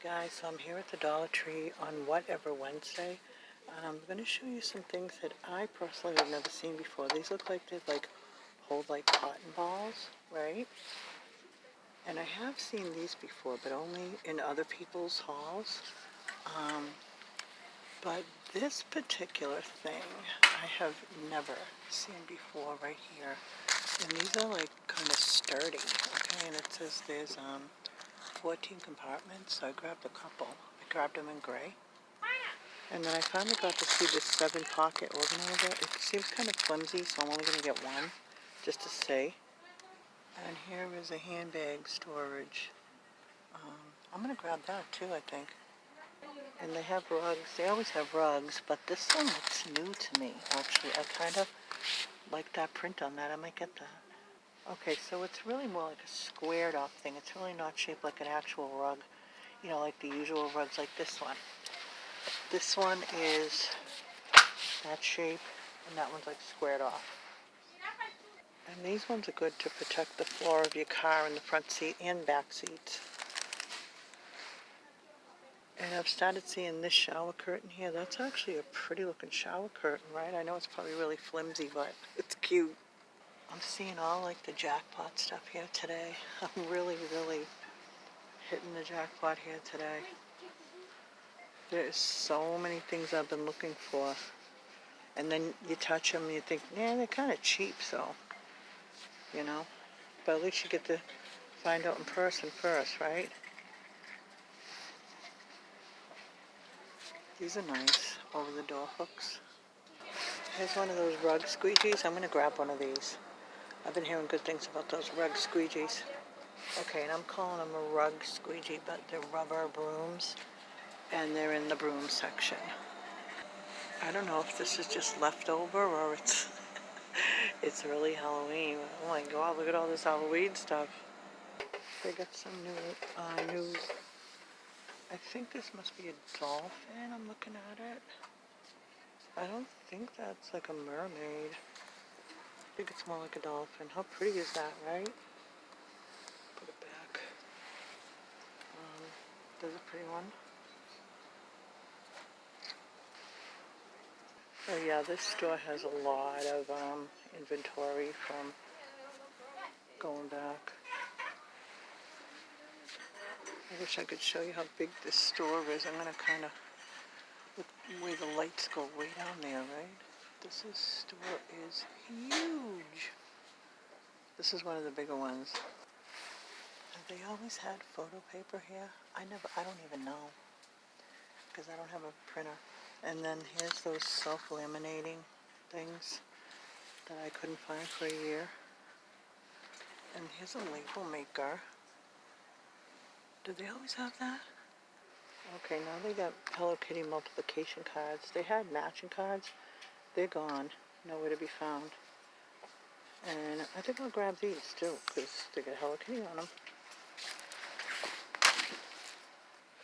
Hi guys, so I'm here at the Dollar Tree on Whatever Wednesday, and I'm going to show you some things that I personally have never seen before. These look like they hold like cotton balls, right? And I have seen these before, but only in other people's hauls. Um, but this particular thing I have never seen before right here. And these are like kind of sturdy, okay? And it says there's 14 compartments, so I grabbed a couple. I grabbed them in gray. And then I finally got to see this 7-pocket organizer. It seems kind of flimsy, so I'm only going to get one, just to see. And here is a handbag storage. I'm going to grab that too, I think. And they have rugs. They always have rugs, but this one looks new to me, actually. I kind of like that print on that. I might get that. Okay, so it's really more like a squared off thing. It's really not shaped like an actual rug, you know, like the usual rugs like this one. This one is that shape, and that one's like squared off. And these ones are good to protect the floor of your car in the front seat and back seats. And I've started seeing this shower curtain here. That's actually a pretty looking shower curtain, right? I know it's probably really flimsy, but it's cute. I'm seeing all like the jackpot stuff here today. I'm really hitting the jackpot here today. There's so many things I've been looking for. And then you touch them and you think, yeah, they're kind of cheap, so, you know. But at least you get to find out in person first, right? These are nice, over-the-door hooks. Here's one of those rug squeegees. I'm going to grab one of these. I've been hearing good things about those rug squeegees. Okay, and I'm calling them a rug squeegee, but they're rubber brooms, and they're in the broom section. I don't know if this is just leftover or it's it's early Halloween. Oh my God, look at all this Halloween stuff. They got some new. I think this must be a dolphin. I'm looking at it. I don't think that's like a mermaid. I think it's more like a dolphin. How pretty is that, right? Put it back. There's a pretty one. Oh yeah, this store has a lot of inventory from going back. I wish I could show you how big this store is. I'm going to kind of, with the way the lights go way down there, right? This store is huge. This is one of the bigger ones. Have they always had photo paper here? I don't even know, because I don't have a printer. And then here's those self-laminating things that I couldn't find for a year. And here's a label maker. Did they always have that? Okay, now they got Hello Kitty multiplication cards. They had matching cards. They're gone. Nowhere to be found. And I think I'll grab these too, because they got Hello Kitty on them.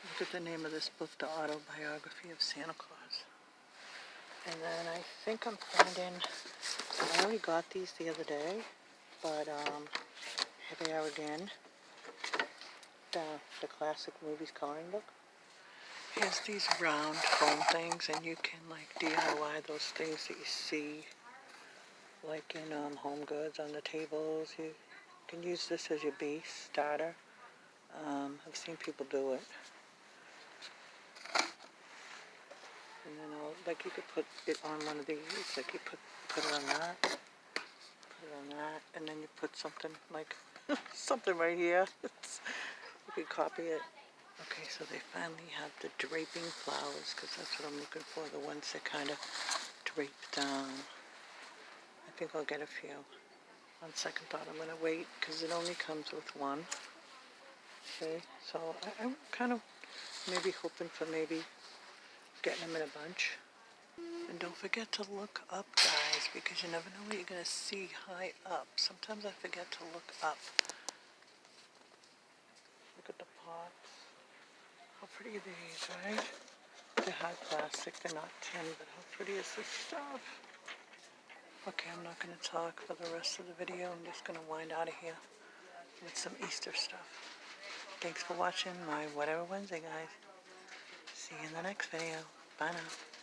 Look at the name of this book, The Autobiography of Santa Claus. And then I think I'm finding, I already got these the other day, but here they are again. The classic movies coloring book. Here's these round foam things, and you can like DIY those things that you see like in Home Goods on the tables. You can use this as your base starter. I've seen people do it. And then like you could put it on one of these, like you put it on that, put it on that, and then you put something like something right here. You could copy it. Okay, so they finally have the draping flowers, because that's what I'm looking for, the ones that kind of drape down. I think I'll get a few. On second thought, I'm going to wait, because it only comes with one. Okay, so I'm kind of maybe hoping for maybe getting them in a bunch. And don't forget to look up, guys, because you never know what you're going to see high up. Sometimes I forget to look up. Look at the pots. How pretty are these, right? They're hard plastic, they're not tin, but how pretty is this stuff? Okay, I'm not going to talk for the rest of the video. I'm just going to wind out of here with some Easter stuff. Thanks for watching my Whatever Wednesday, guys. See you in the next video. Bye now.